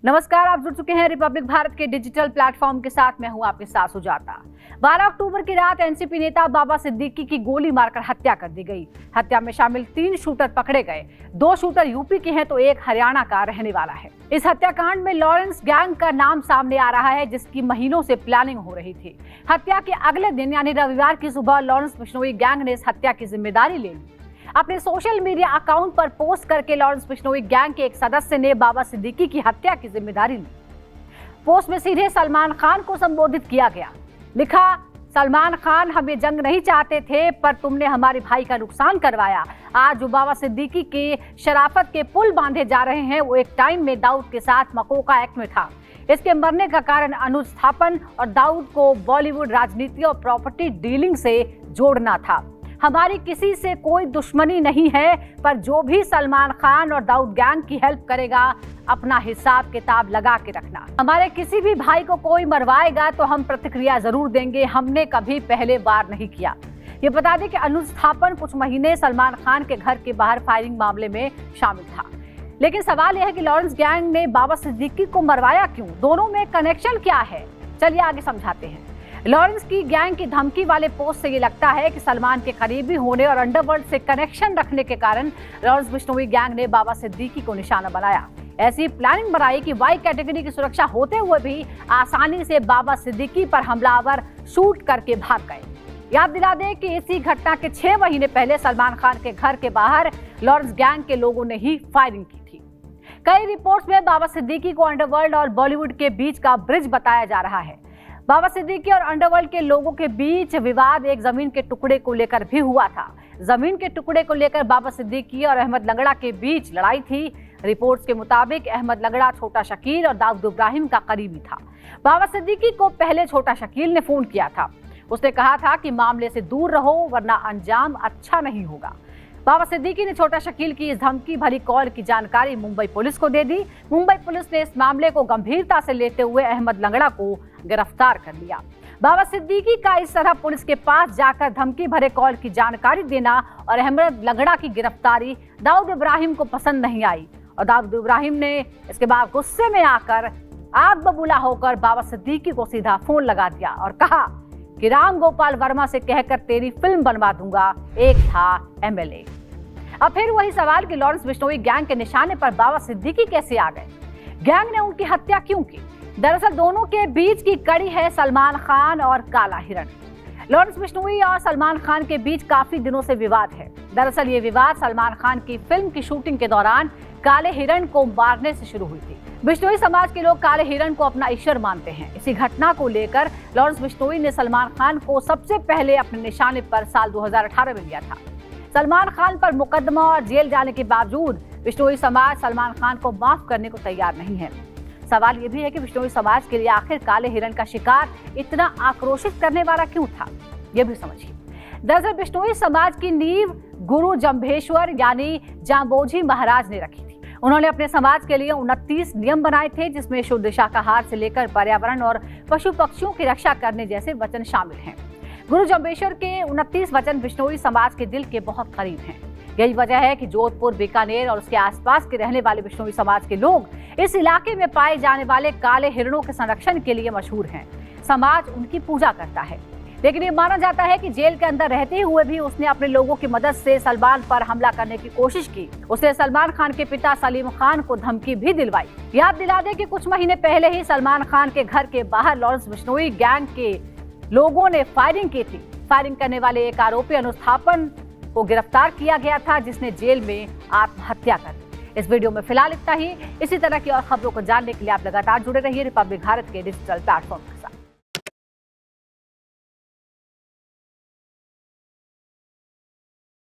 नमस्कार, आप जुड़ चुके हैं रिपब्लिक भारत के डिजिटल प्लेटफॉर्म के साथ। मैं हूं आपके साथ सुजाता। 12 अक्टूबर की रात एनसीपी नेता बाबा सिद्दीकी की गोली मारकर हत्या कर दी गई। हत्या में शामिल 3 शूटर पकड़े गए। 2 शूटर यूपी के हैं तो एक हरियाणा का रहने वाला है। इस हत्याकांड में लॉरेंस गैंग का नाम सामने आ रहा है, जिसकी महीनों से प्लानिंग हो रही थी। हत्या के अगले दिन यानी रविवार की सुबह लॉरेंस बिश्नोई गैंग ने इस हत्या की जिम्मेदारी ले ली। अपने सोशल मीडिया अकाउंट पर पोस्ट करके लॉरेंस बिश्नोई गैंग के एक सदस्य ने बाबा सिद्दीकी की हत्या की जिम्मेदारी ली। पोस्ट में सीधे सलमान खान को संबोधित किया गया। लिखा, सलमान खान, हम ये जंग नहीं चाहते थे, पर तुमने हमारे भाई का नुकसान करवाया। आज जो बाबा सिद्दीकी के शराफत के पुल बांधे जा रहे हैं, वो एक टाइम में दाऊद के साथ मकोका एक्ट में था। इसके मरने का कारण अनुज थापन और दाऊद को बॉलीवुड राजनीति और प्रॉपर्टी डीलिंग से जोड़ना था। हमारी किसी से कोई दुश्मनी नहीं है, पर जो भी सलमान खान और दाऊद गैंग की हेल्प करेगा, अपना हिसाब किताब लगा के रखना। हमारे किसी भी भाई को कोई मरवाएगा तो हम प्रतिक्रिया जरूर देंगे। हमने कभी पहले वार नहीं किया। ये बता दें कि अनुज थापन कुछ महीने सलमान खान के घर के बाहर फायरिंग मामले में शामिल था। लेकिन सवाल यह है कि लॉरेंस गैंग ने बाबा सिद्दीकी को मरवाया क्यों? दोनों में कनेक्शन क्या है? चलिए आगे समझाते हैं। लॉरेंस की गैंग की धमकी वाले पोस्ट से ये लगता है कि सलमान के करीबी होने और अंडरवर्ल्ड से कनेक्शन रखने के कारण लॉरेंस बिश्नोई गैंग ने बाबा सिद्दीकी को निशाना बनाया। ऐसी प्लानिंग बनाई कि वाई कैटेगरी की सुरक्षा होते हुए भी आसानी से बाबा सिद्दीकी पर हमलावर शूट करके भाग गए। याद दिला दें कि इसी घटना के 6 महीने पहले सलमान खान के घर के बाहर लॉरेंस गैंग के लोगों ने ही फायरिंग की थी। कई रिपोर्ट्स में बाबा सिद्दीकी को अंडरवर्ल्ड और बॉलीवुड के बीच का ब्रिज बताया जा रहा है। बाबा सिद्दीकी और अंडरवर्ल्ड के लोगों के बीच विवाद एक जमीन के टुकड़े को लेकर भी हुआ था। जमीन के टुकड़े को लेकर बाबा सिद्दीकी और अहमद लंगड़ा के बीच लड़ाई थी। रिपोर्ट्स के मुताबिक अहमद लंगड़ा छोटा शकील और दाऊद इब्राहिम का करीबी था। बाबा सिद्दीकी को पहले छोटा शकील ने फोन किया था। उसने कहा था कि मामले से दूर रहो, वरना अंजाम अच्छा नहीं होगा। बाबा सिद्दीकी ने छोटा शकील की इस धमकी भरी कॉल की जानकारी मुंबई पुलिस को दे दी। मुंबई पुलिस ने इस मामले को गंभीरता से लेते हुए अहमद लंगड़ा को गिरफ्तार कर लिया। बाबा सिद्दीकी का इस तरह पुलिस के पास जाकर धमकी भरे कॉल की जानकारी देना और अहमद लंगड़ा की गिरफ्तारी दाऊद इब्राहिम को पसंद नहीं आई और दाऊद इब्राहिम ने इसके बाद गुस्से में आकर आग बबूला होकर बाबा सिद्दीकी को सीधा फोन लगा दिया और कहा कि राम गोपाल वर्मा से कहकर तेरी फिल्म बनवा दूंगा, एक था एमएलए। अब फिर वही सवाल कि लॉरेंस बिश्नोई गैंग के निशाने पर बाबा सिद्दीकी कैसे आ गए? गैंग ने उनकी हत्या क्यों की? दरअसल दोनों के बीच की कड़ी है सलमान खान और काला हिरण। लॉरेंस बिश्नोई और सलमान खान के बीच काफी दिनों से विवाद है। दरअसल ये विवाद सलमान खान की फिल्म की शूटिंग के दौरान काले हिरण को मारने से शुरू हुई थी। बिश्नोई समाज के लोग काले हिरण को अपना ईश्वर मानते हैं। इसी घटना को लेकर लॉरेंस बिश्नोई ने सलमान खान को सबसे पहले अपने निशाने पर साल 2018 में लिया था। सलमान खान पर मुकदमा और जेल जाने के बावजूद बिश्नोई समाज सलमान खान को माफ करने को तैयार नहीं है। सवाल ये भी है कि बिश्नोई समाज के लिए आखिर काले हिरण का शिकार इतना आक्रोशित करने वाला क्यों था, ये भी समझिए। दरअसल बिश्नोई समाज की नींव गुरु जंभेश्वर यानी जांबोजी महाराज ने रखी थी। उन्होंने अपने समाज के लिए 29 नियम बनाए थे, जिसमें शुद्ध शाकाहार से लेकर पर्यावरण और पशु पक्षियों की रक्षा करने जैसे वचन शामिल हैं। गुरु जंबेश्वर के 29 वचन बिश्नोई समाज के दिल के बहुत करीब हैं। यही वजह है कि जोधपुर, बीकानेर और उसके आसपास के रहने वाले बिश्नोई समाज के लोग इस इलाके में पाए जाने वाले काले हिरणों के संरक्षण के लिए मशहूर हैं। समाज उनकी पूजा करता है। लेकिन ये माना जाता है कि जेल के अंदर रहते हुए भी उसने अपने लोगों की मदद से सलमान पर हमला करने की कोशिश की। उसने सलमान खान के पिता सलीम खान को धमकी भी दिलवाई। याद दिला दें कि कुछ महीने पहले ही सलमान खान के घर के बाहर लॉरेंस बिश्नोई गैंग के लोगों ने फायरिंग की थी। फायरिंग करने वाले एक आरोपी अनुज थापन को गिरफ्तार किया गया था, जिसने जेल में आत्महत्या कर ली। इस वीडियो में फिलहाल इतना ही। इसी तरह की और खबरों को जानने के लिए आप लगातार जुड़े रहिए रिपब्लिक भारत के डिजिटल प्लेटफॉर्म के साथ।